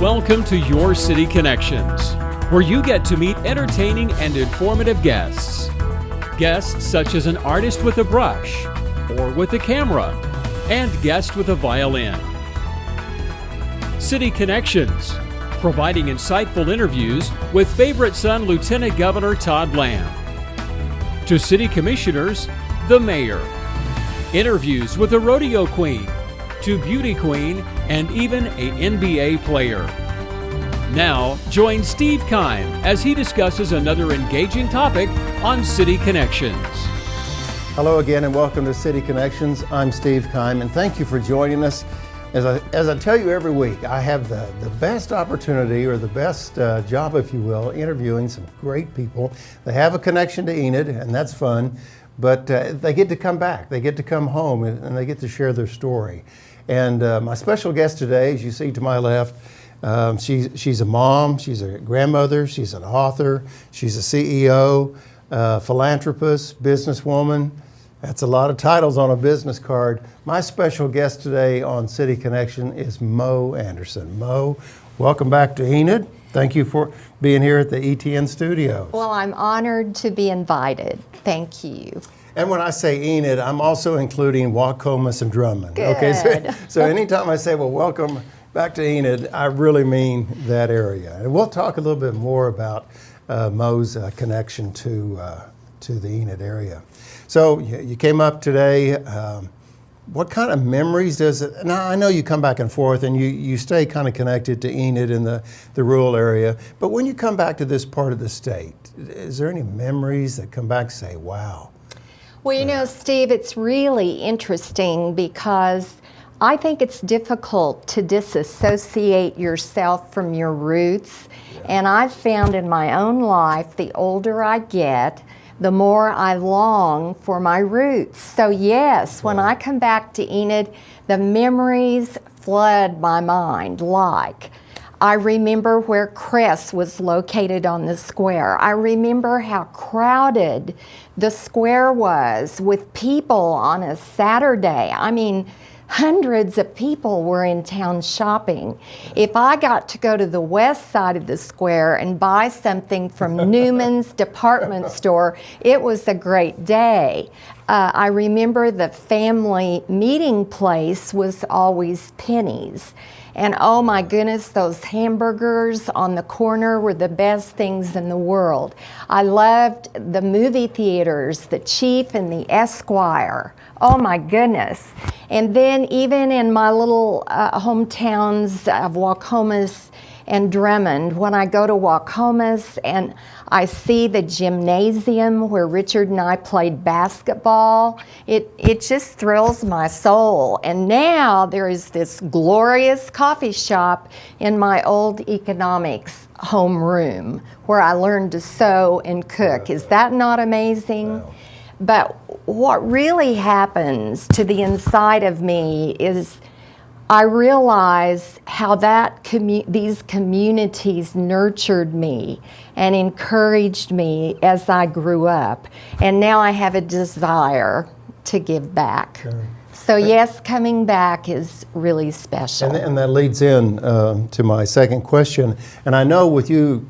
Welcome to Your City Connections, where you get to meet entertaining and informative guests. Guests such as an artist with a brush or with a camera, and guest with a violin. City Connections, providing insightful interviews with favorite son Lieutenant Governor Todd Lamb. To city commissioners, the mayor. Interviews with a rodeo queen, to beauty queen, and even a NBA player. Now, join Steve Kime as he discusses another engaging topic on City Connections. Hello again and welcome to City Connections. I'm Steve Kime and thank you for joining us. As I tell you every week, I have the best opportunity or the best job, if you will, interviewing some great people. They have a connection to Enid, and that's fun, but they get to come back. They get to come home and they get to share their story. And my special guest today, as you see to my left, she's a mom, she's a grandmother, she's an author, she's a CEO, philanthropist, businesswoman. That's a lot of titles on a business card. My special guest today on City Connection is Mo Anderson. Mo, welcome back to Enid. Thank you for being here at the ETN studios. Well, I'm honored to be invited. Thank you. And when I say Enid, I'm also including Waukomis and Drummond. Good. Okay, so anytime I say, well, welcome back to Enid, I really mean that area. And we'll talk a little bit more about Mo's connection to the Enid area. So you came up today. What kind of memories does it? Now I know you come back and forth, and you stay kind of connected to Enid in the rural area. But when you come back to this part of the state, is there any memories that come back and say, "Wow"? Well, you know, Steve, it's really interesting because I think it's difficult to disassociate yourself from your roots. And I've found in my own life, the older I get, the more I long for my roots. So yes, when I come back to Enid, the memories flood my mind. Like, I remember where Crest was located on the square. I remember how crowded the square was with people on a Saturday. I mean, hundreds of people were in town shopping. If I got to go to the west side of the square and buy something from Newman's department store, it was a great day. I remember the family meeting place was always Penny's. And oh my goodness, those hamburgers on the corner were the best things in the world. I loved the movie theaters, the Chief and the Esquire. Oh my goodness. And then even in my little hometowns of Waukomis and Drummond, when I go to Waukomis and I see the gymnasium where Richard and I played basketball, it just thrills my soul. And now there is this glorious coffee shop in my old economics homeroom where I learned to sew and cook. Is that not amazing? Wow. But what really happens to the inside of me is I realize how these communities nurtured me and encouraged me as I grew up. And now I have a desire to give back. Sure. So yes, coming back is really special. And that leads in to my second question. And I know with you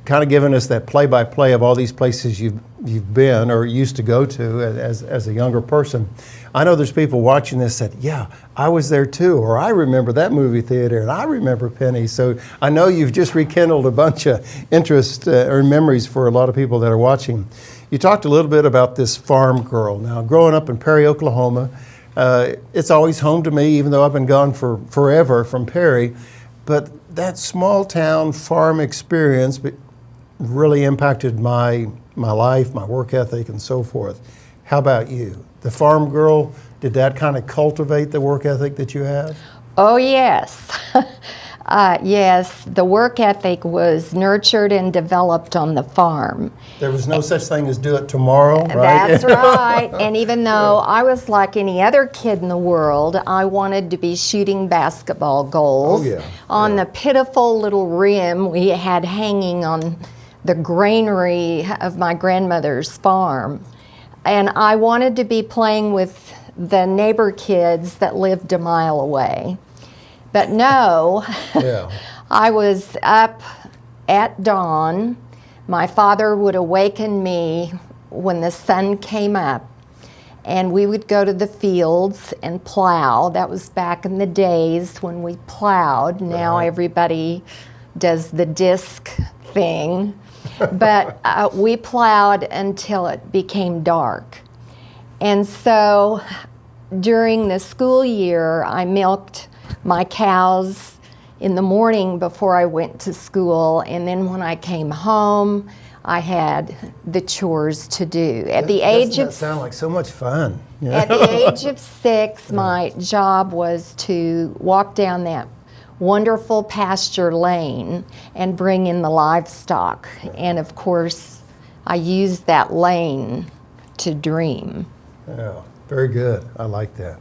kind of giving us that play-by-play of all these places you've been or used to go to as a younger person, I know there's people watching this that, yeah, I was there too, or I remember that movie theater, and I remember Penny. So I know you've just rekindled a bunch of interest or memories for a lot of people that are watching. You talked a little bit about this farm girl. Now, growing up in Perry, Oklahoma, it's always home to me, even though I've been gone for forever from Perry. But that small town farm experience really impacted my life, my work ethic, and so forth. How about you? The farm girl, did that kind of cultivate the work ethic that you have? Oh, yes. Yes, the work ethic was nurtured and developed on the farm. There was no such thing as do it tomorrow, right? That's right. And even though I was like any other kid in the world, I wanted to be shooting basketball goals on the pitiful little rim we had hanging on the granary of my grandmother's farm. And I wanted to be playing with the neighbor kids that lived a mile away. But no, I was up at dawn. My father would awaken me when the sun came up, and we would go to the fields and plow. That was back in the days when we plowed. Now everybody does the disc thing. But we plowed until it became dark. And so during the school year, I milked my cows in the morning before I went to school, and then when I came home, I had the chores to do. At the age Doesn't of that sound like so much fun? at the age of 6, my job was to walk down that wonderful pasture lane and bring in the livestock. And of course, I used that lane to dream. Yeah, very good. I like that.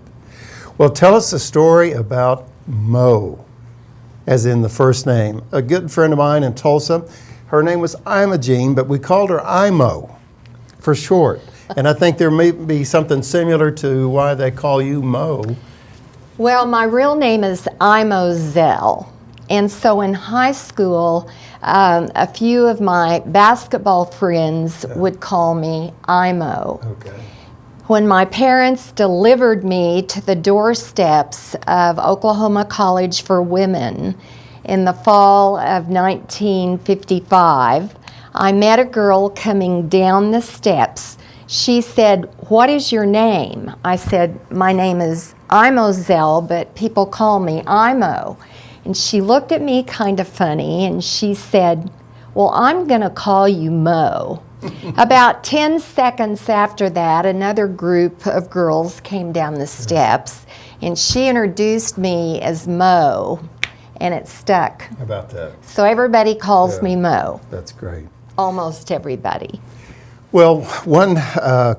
Well, tell us a story about Mo, as in the first name. A good friend of mine in Tulsa, her name was Imogene, but we called her Imo for short. And I think there may be something similar to why they call you Mo. Well, my real name is Imo Zell. And so in high school, a few of my basketball friends would call me Imo. Okay. When my parents delivered me to the doorsteps of Oklahoma College for Women in the fall of 1955, I met a girl coming down the steps. She said, "What is your name?" I said, "My name is Imo Zell, but people call me Imo." And she looked at me kind of funny and she said, "Well, I'm going to call you Mo." About 10 seconds after that, another group of girls came down the steps and she introduced me as Mo, and it stuck. How about that? So everybody calls me Mo, That's great. almost everybody. Well, one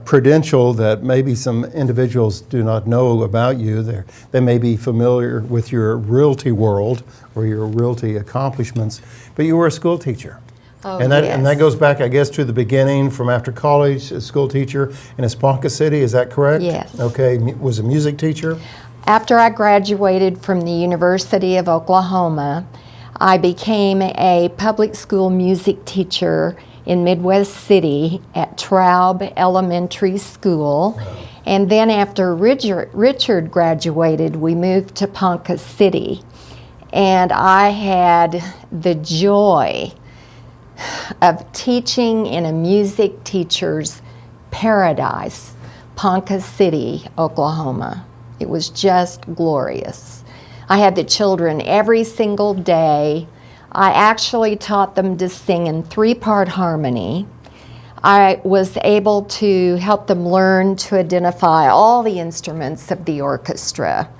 credential that maybe some individuals do not know about you, they may be familiar with your realty world or your realty accomplishments, but you were a school teacher. Oh, and that yes. goes back, I guess, to the beginning, from after college, a school teacher in Esponca City, is that correct? Yes. Okay, was a music teacher? After I graduated from the University of Oklahoma, I became a public school music teacher in Midwest City at Traub Elementary School. And then after Richard graduated, we moved to Ponca City. And I had the joy of teaching in a music teacher's paradise, Ponca City, Oklahoma. It was just glorious. I had the children every single day. I actually taught them to sing in 3-part harmony. I was able to help them learn to identify all the instruments of the orchestra.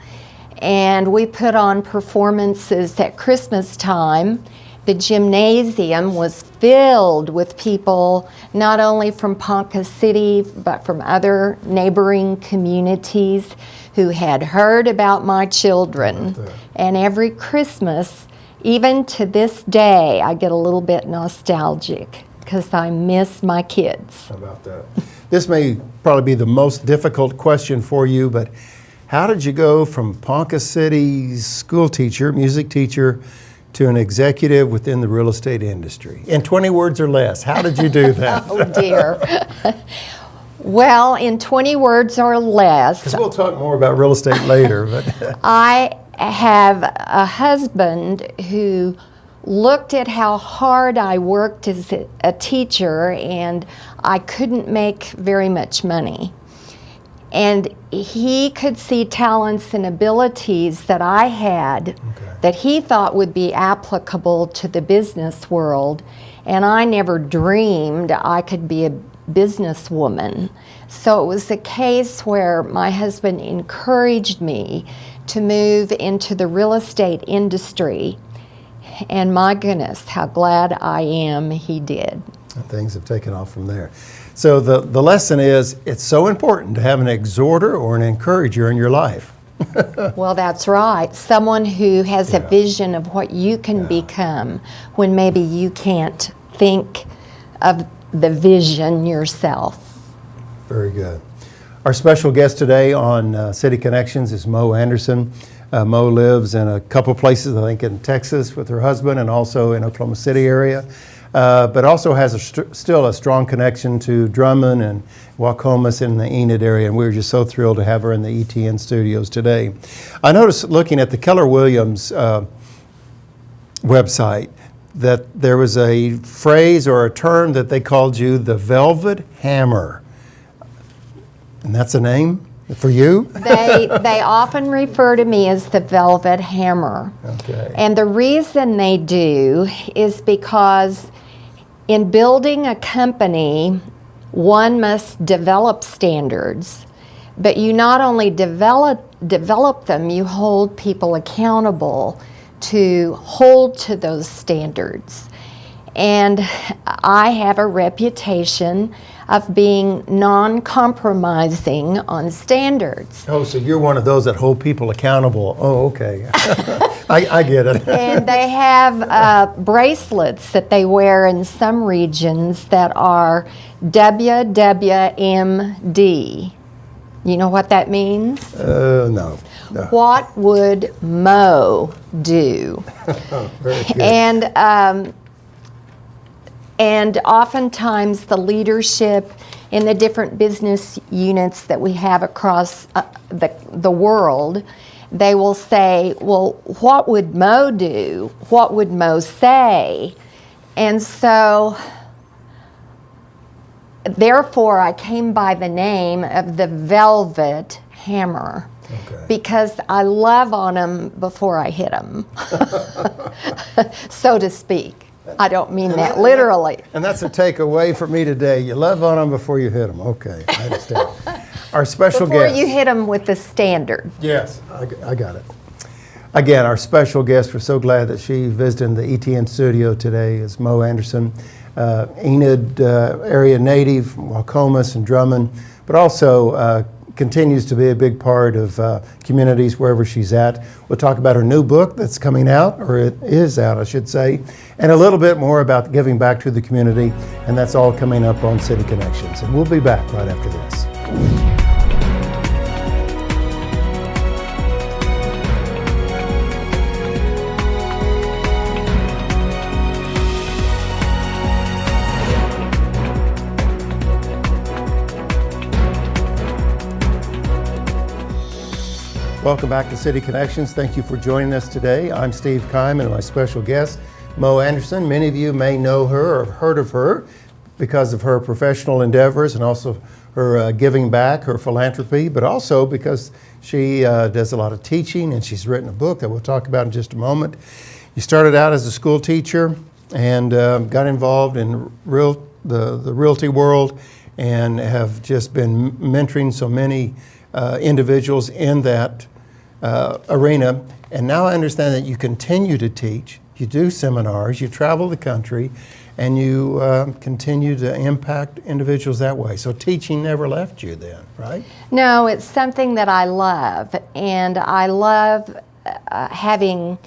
And we put on performances at Christmas time. The gymnasium was filled with people, not only from Ponca City, but from other neighboring communities who had heard about my children. And every Christmas, even to this day, I get a little bit nostalgic because I miss my kids. How about that? This may probably be the most difficult question for you, but how did you go from Ponca City's school teacher, music teacher, to an executive within the real estate industry? In 20 words or less, how did you do that? Oh dear. Well, in 20 words or less, Because we'll talk more about real estate later. But I have a husband who looked at how hard I worked as a teacher, and I couldn't make very much money. And he could see talents and abilities that I had that he thought would be applicable to the business world, and I never dreamed I could be a businesswoman. So it was a case where my husband encouraged me to move into the real estate industry, and my goodness, how glad I am he did. things have taken off from there. So the lesson is, it's so important to have an exhorter or an encourager in your life. Well, that's right. Someone who has a vision of what you can become when maybe you can't think of the vision yourself. Very good. Our special guest today on City Connections is Mo Anderson. Mo lives in a couple places, I think in Texas with her husband and also in Oklahoma City area, but also has still a strong connection to Drummond and Wacomas in the Enid area, and we're just so thrilled to have her in the ETN studios today. I noticed looking at the Keller Williams website that there was a phrase or a term that they called you the Velvet Hammer. And that's a name for you? They often refer to me as the Velvet Hammer. Okay. And the reason they do is because in building a company, one must develop standards, but you not only develop them, you hold people accountable to hold to those standards. And I have a reputation of being non-compromising on standards. Oh, so you're one of those that hold people accountable. Oh, okay. I get it. And they have bracelets that they wear in some regions that are WWMD. You know what that means? No. What would Mo do? Very good. And oftentimes the leadership in the different business units that we have across the world, they will say, well, what would Mo do? What would Mo say? And so, therefore, I came by the name of the Velvet Hammer. Okay. Because I love on them before I hit them, so to speak. I don't mean that literally. And that's a takeaway for me today. You love on them before you hit them. Okay, I understand. Our special Before guest. you hit them with the standard. Yes, I got it. Again, our special guest, we're so glad that she visited the ETN studio today, is Mo Anderson, Enid area native, Wacomas and Drummond, but also continues to be a big part of communities wherever she's at. We'll talk about her new book that's coming out, or it is out, I should say, and a little bit more about giving back to the community, and that's all coming up on City Connections. And we'll be back right after this. Welcome back to City Connections. Thank you for joining us today. I'm Steve Kime and my special guest, Mo Anderson. Many of you may know her or have heard of her because of her professional endeavors and also her giving back, her philanthropy, but also because she does a lot of teaching and she's written a book that we'll talk about in just a moment. You started out as a school teacher and got involved in the realty world and have just been mentoring so many individuals in that arena. And now I understand that you continue to teach, you do seminars, you travel the country, and you continue to impact individuals that way. So teaching never left you then, right? No, it's something that I love, and I love having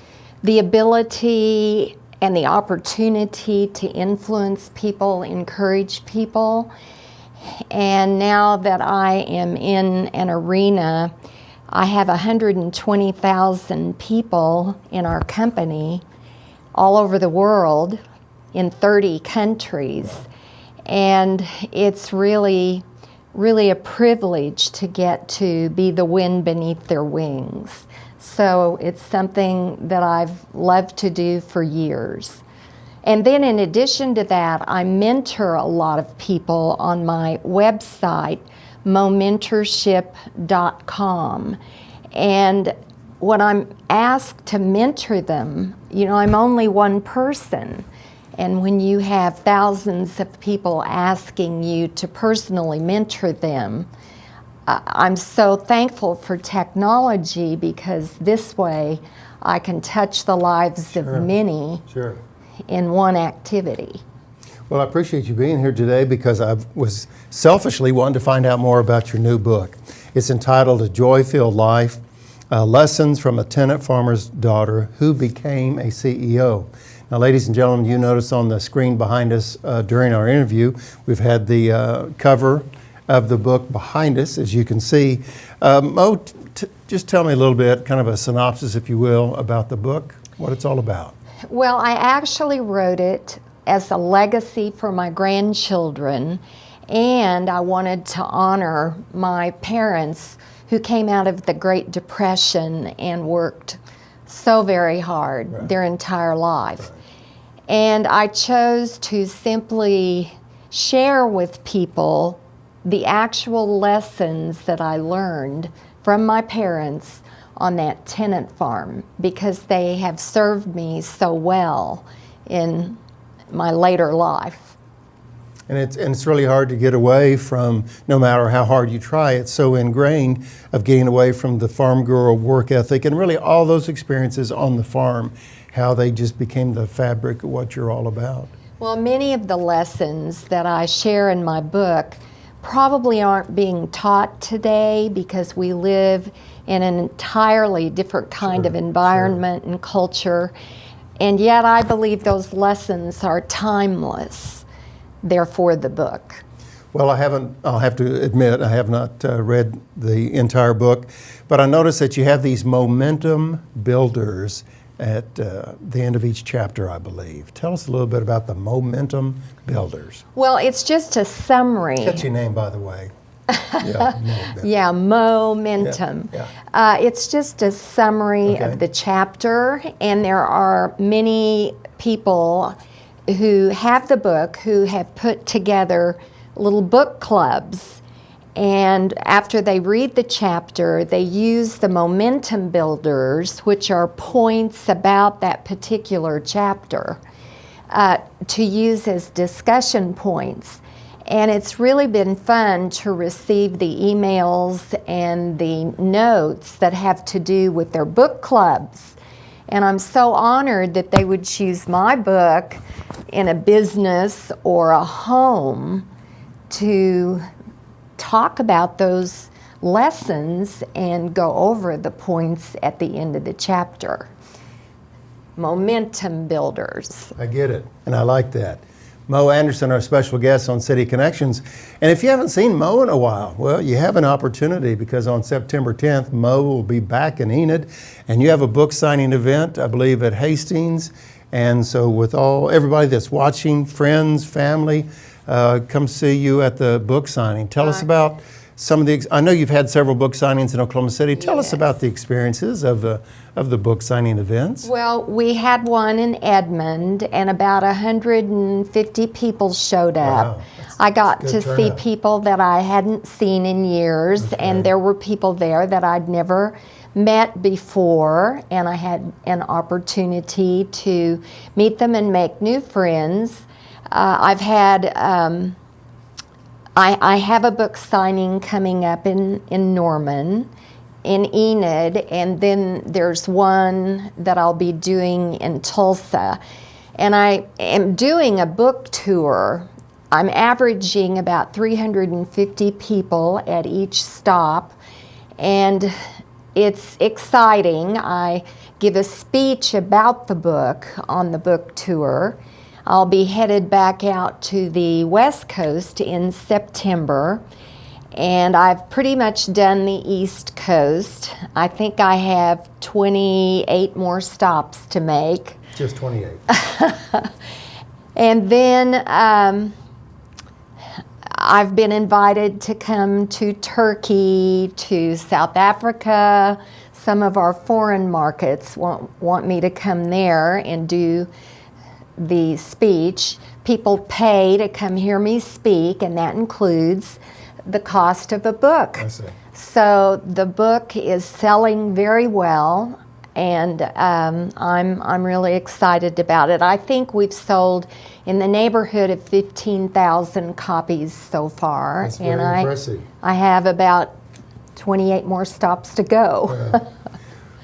the ability and the opportunity to influence people, encourage people. And now that I am in an arena, I have 120,000 people in our company all over the world in 30 countries. And it's really, really a privilege to get to be the wind beneath their wings. So it's something that I've loved to do for years. And then in addition to that, I mentor a lot of people on my website, momentorship.com. And when I'm asked to mentor them, you know, I'm only one person. And when you have thousands of people asking you to personally mentor them, I'm so thankful for technology because this way I can touch the lives of many in one activity. Well, I appreciate you being here today because I was selfishly wanting to find out more about your new book. It's entitled A Joy-Filled Life, Lessons from a Tenant Farmer's Daughter Who Became a CEO. Now, ladies and gentlemen, you notice on the screen behind us during our interview, we've had the cover of the book behind us, as you can see. Mo, just tell me a little bit, kind of a synopsis, if you will, about the book, what it's all about. Well, I actually wrote it as a legacy for my grandchildren, and I wanted to honor my parents who came out of the Great Depression and worked so very hard their entire life. And I chose to simply share with people the actual lessons that I learned from my parents on that tenant farm, because they have served me so well in my later life. And it's really hard to get away from, no matter how hard you try, it's so ingrained of getting away from the farm girl work ethic and really all those experiences on the farm, how they just became the fabric of what you're all about. Well, many of the lessons that I share in my book probably aren't being taught today because we live in an entirely different kind of environment and culture. And yet I believe those lessons are timeless, therefore the book. Well, I'll have to admit, I have not read the entire book, but I noticed that you have these momentum builders at the end of each chapter, I believe. Tell us a little bit about the momentum builders. Well, it's just a summary. Catchy name, by the way. Yeah, momentum. Yeah, momentum. Yeah. It's just a summary Okay. of the chapter, and there are many people who have the book who have put together little book clubs. And after they read the chapter, they use the momentum builders, which are points about that particular chapter, to use as discussion points. And it's really been fun to receive the emails and the notes that have to do with their book clubs. And I'm so honored that they would choose my book in a business or a home to talk about those lessons and go over the points at the end of the chapter. Momentum builders. I get it, and I like that. Mo Anderson, our special guest on City Connections. And if you haven't seen Mo in a while, well, you have an opportunity, because on September 10th, Mo will be back in Enid, and you have a book signing event, I believe, at Hastings. And so with everybody that's watching, friends, family, come see you at the book signing. Tell us about some of the, I know you've had several book signings in Oklahoma City. Tell us about the experiences of the book signing events. Well, we had one in Edmond, and about 150 people showed up. Wow, I got that's to a good see turnout. people that I hadn't seen in years, and there were people there that I'd never met before, and I had an opportunity to meet them and make new friends. I've had, I have a book signing coming up in Norman, in Enid, and then there's one that I'll be doing in Tulsa. And I am doing a book tour. I'm averaging about 350 people at each stop, and it's exciting. I give a speech about the book on the book tour. I'll be headed back out to the West Coast in September, and I've pretty much done the East Coast. I think I have 28 more stops to make. Just 28. And then I've been invited to come to Turkey, to South Africa. Some of our foreign markets want me to come there and do the speech. People pay to come hear me speak, and that includes the cost of a book. I see. So the book is selling very well, and I'm really excited about it. I think we've sold in the neighborhood of 15,000 copies so far. That's very impressive. I have about 28 more stops to go. Yeah.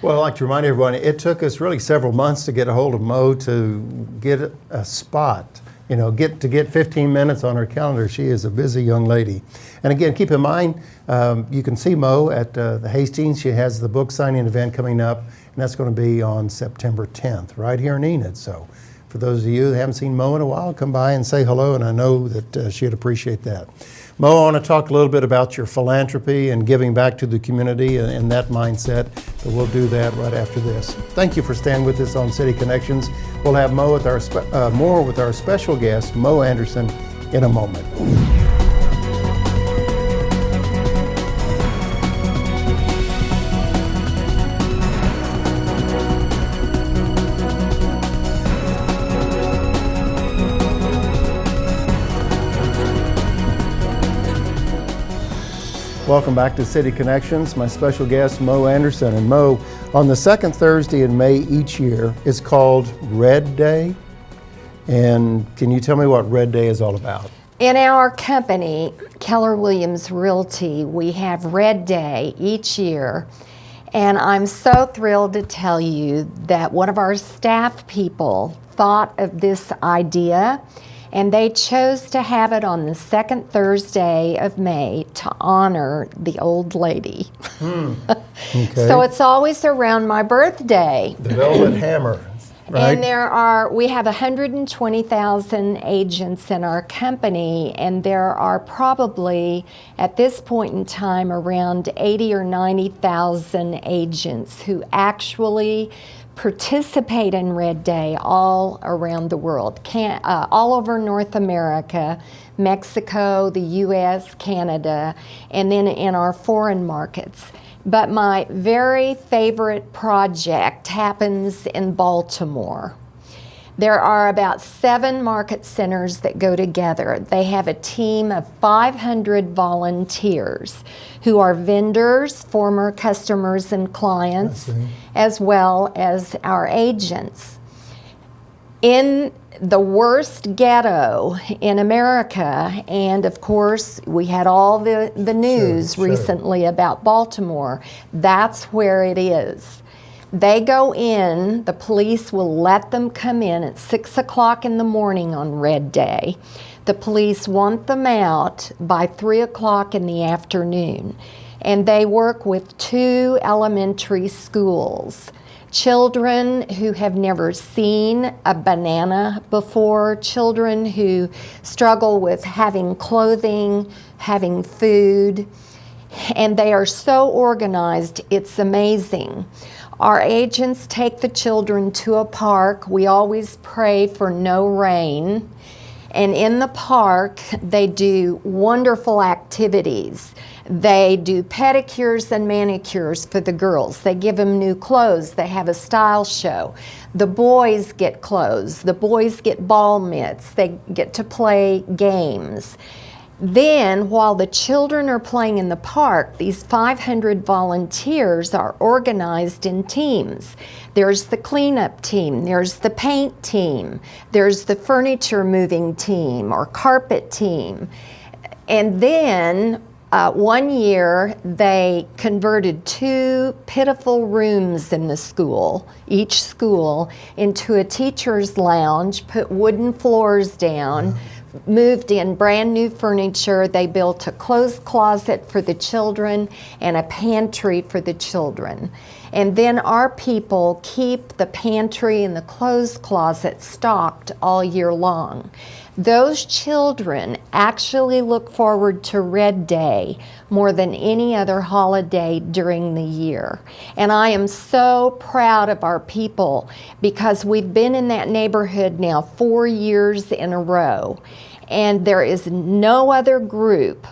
Well, I'd like to remind everyone, it took us really several months to get a hold of Mo to get a spot, get 15 minutes on her calendar. She is a busy young lady. And again, keep in mind, you can see Mo at the Hastings. She has the book signing event coming up, and that's going to be on September 10th, right here in Enid. So for those of you that haven't seen Mo in a while, come by and say hello, and I know that she'd appreciate that. Mo, I want to talk a little bit about your philanthropy and giving back to the community and that mindset, but we'll do that right after this. Thank you for staying with us on City Connections. We'll have more with our special guest, Mo Anderson, in a moment. Welcome back to City Connections. My special guest, Mo Anderson. And Mo, on the second Thursday in May each year, it's called Red Day. And can you tell me what Red Day is all about? In our company, Keller Williams Realty, we have Red Day each year. And I'm so thrilled to tell you that one of our staff people thought of this idea, and they chose to have it on the second Thursday of May to honor the old lady. Okay. So it's always around my birthday. The Velvet Hammer, right? And we have 120,000 agents in our company, and there are probably, at this point in time, around 80 or 90,000 agents who actually participate in Red Day all around the world, all over North America, Mexico, the US, Canada, and then in our foreign markets. But my very favorite project happens in Baltimore. There are about 7 market centers that go together. They have a team of 500 volunteers who are vendors, former customers and clients, as well as our agents. In the worst ghetto in America, and of course we had all the news recently about Baltimore, that's where it is. They go in, the police will let them come in at 6 o'clock in the morning on Red Day. The police want them out by 3 o'clock in the afternoon. And they work with 2 elementary schools. Children who have never seen a banana before, children who struggle with having clothing, having food, and they are so organized, it's amazing. Our agents take the children to a park. We always pray for no rain. And in the park, they do wonderful activities. They do pedicures and manicures for the girls. They give them new clothes. They have a style show. The boys get clothes. The boys get ball mitts. They get to play games. Then, while the children are playing in the park, these 500 volunteers are organized in teams. There's the cleanup team, there's the paint team, there's the furniture moving team or carpet team. And then, one year, they converted 2 pitiful rooms in the school, each school, into a teacher's lounge, put wooden floors down, moved in brand new furniture. They built a clothes closet for the children and a pantry for the children. And then our people keep the pantry and the clothes closet stocked all year long. Those children actually look forward to Red Day more than any other holiday during the year. And I am so proud of our people because we've been in that neighborhood now 4 years in a row. And there is no other group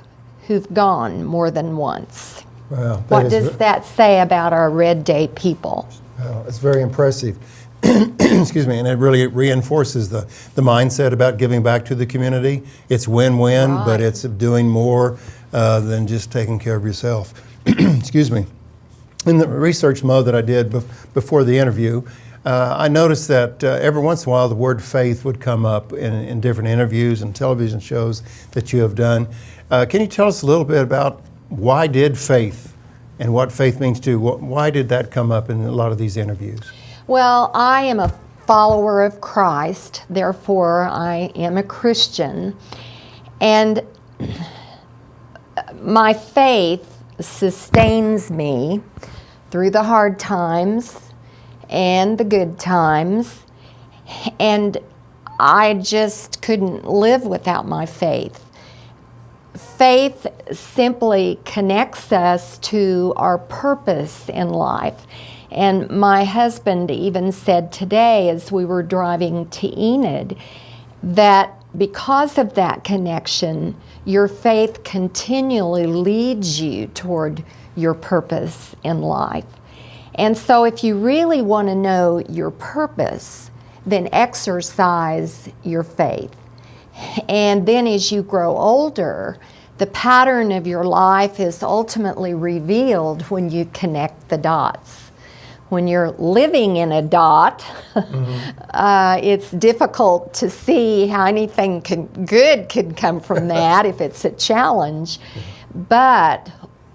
who've gone more than once. Wow. What does that say about our Red Day people? Wow, it's very impressive. Excuse me, and it really reinforces the mindset about giving back to the community. It's win-win, Right. but it's doing more than just taking care of yourself. Excuse me. In the research mode that I did before the interview, I noticed that every once in a while the word faith would come up in different interviews and television shows that you have done. Can you tell us a little bit about why did faith and what faith means to you? Why did that come up in a lot of these interviews? Well, I am a follower of Christ, therefore I am a Christian. And my faith sustains me through the hard times and the good times. And I just couldn't live without my faith. faith simply connects us to our purpose in life. And my husband even said today, as we were driving to Enid, that because of that connection, your faith continually leads you toward your purpose in life. And so if you really want to know your purpose, then exercise your faith. And then as you grow older, the pattern of your life is ultimately revealed when you connect the dots. When you're living in a dot, it's difficult to see how anything good can come from that if it's a challenge. But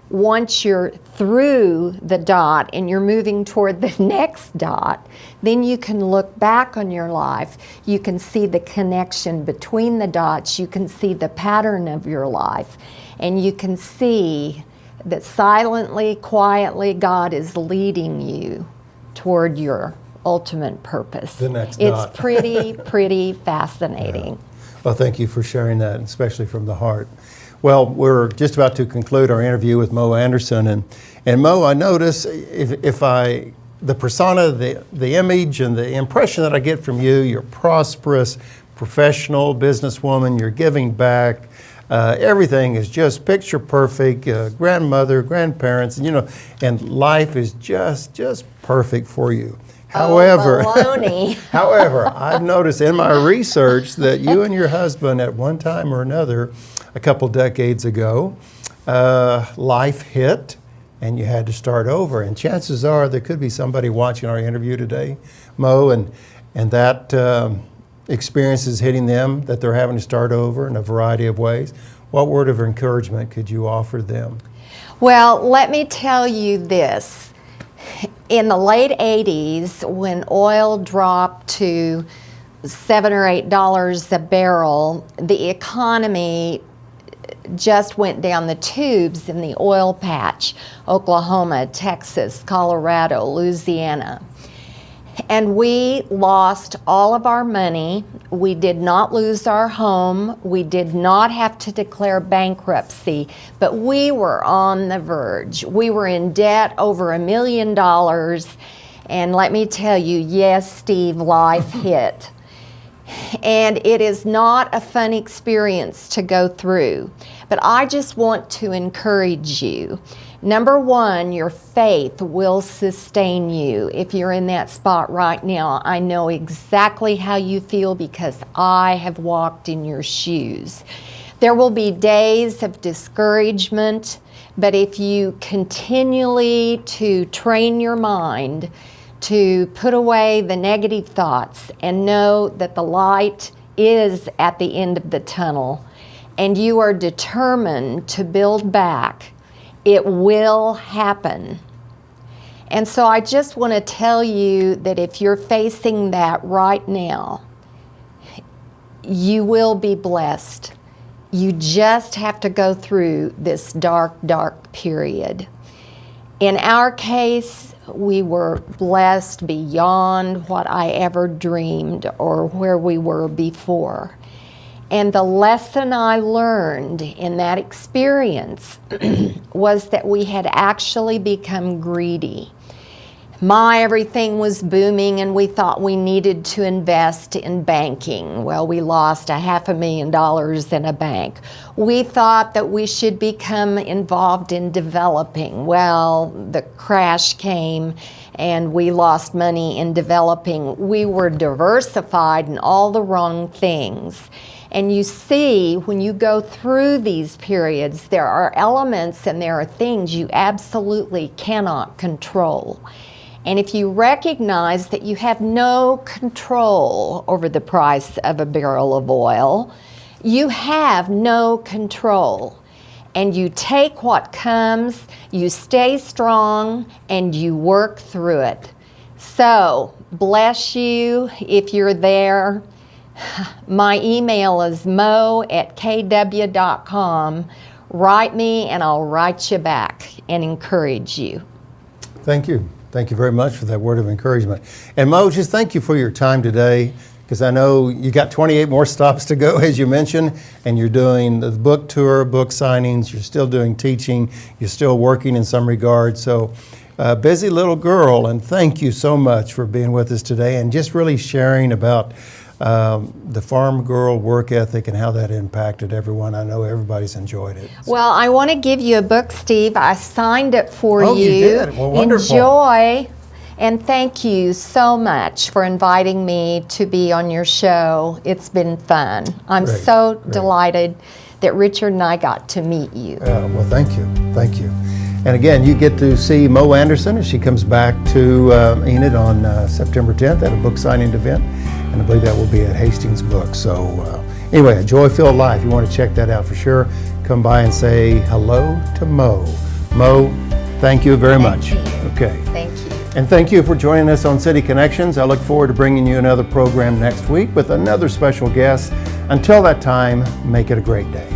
once you're through the dot and you're moving toward the next dot, then you can look back on your life. You can see the connection between the dots. You can see the pattern of your life. And you can see that silently, quietly, God is leading you toward your ultimate purpose. The next dot. It's pretty fascinating. Yeah. Well, thank you for sharing that, especially from the heart. Well, we're just about to conclude our interview with Mo Anderson, and Mo, I notice the persona, the image, and the impression that I get from you, you're prosperous, professional, businesswoman, you're giving back. Everything is just picture perfect. Grandmother, grandparents, and life is just perfect for you. However, however, I've noticed in my research that you and your husband, at one time or another, a couple decades ago, life hit, and you had to start over. And chances are there could be somebody watching our interview today, Mo, and that experience is hitting them, that they're having to start over in a variety of ways. What word of encouragement could you offer them? Well, let me tell you this. In the late 80s, when oil dropped to $7 or $8 a barrel, the economy just went down the tubes in the oil patch, Oklahoma, Texas, Colorado, Louisiana. And we lost all of our money. We did not lose our home. We did not have to declare bankruptcy, but we were on the verge. We were in debt over $1 million. And let me tell you, yes, Steve, life hit. And it is not a fun experience to go through. But I just want to encourage you. Number one, your faith will sustain you. If you're in that spot right now, I know exactly how you feel because I have walked in your shoes. There will be days of discouragement, but if you continually to train your mind to put away the negative thoughts and know that the light is at the end of the tunnel, and you are determined to build back, it will happen. And so I just want to tell you that if you're facing that right now, you will be blessed. You just have to go through this dark, dark period. In our case, we were blessed beyond what I ever dreamed or where we were before. And the lesson I learned in that experience was that we had actually become greedy. Everything was booming and we thought we needed to invest in banking. Well, we lost $500,000 in a bank. We thought that we should become involved in developing. Well, the crash came and we lost money in developing. We were diversified in all the wrong things. And you see, when you go through these periods, there are elements and there are things you absolutely cannot control. And if you recognize that you have no control over the price of a barrel of oil, you have no control. And you take what comes, you stay strong, and you work through it. So, bless you if you're there. My email is mo@kw.com. Write me and I'll write you back and encourage you. Thank you. Thank you very much for that word of encouragement. And Mo, just thank you for your time today. because I know you got 28 more stops to go, as you mentioned, and you're doing the book tour, book signings, you're still doing teaching, you're still working in some regards. So busy little girl, and thank you so much for being with us today and just really sharing about the farm girl work ethic and how that impacted everyone. I know everybody's enjoyed it. Well, I want to give you a book, Steve. I signed it for you. Oh, you did? Well, wonderful. Enjoy. And thank you so much for inviting me to be on your show. It's been fun. I'm Great, so great. delighted that Richard and I got to meet you. Well, thank you. Thank you. And again, you get to see Mo Anderson as she comes back to Enid on September 10th at a book signing event. And I believe that will be at Hastings Books. So anyway, a joy-filled life. You want to check that out for sure. Come by and say hello to Mo. Mo, thank you very much. Thank you. Okay. Thank you. And thank you for joining us on City Connections. I look forward to bringing you another program next week with another special guest. Until that time, make it a great day.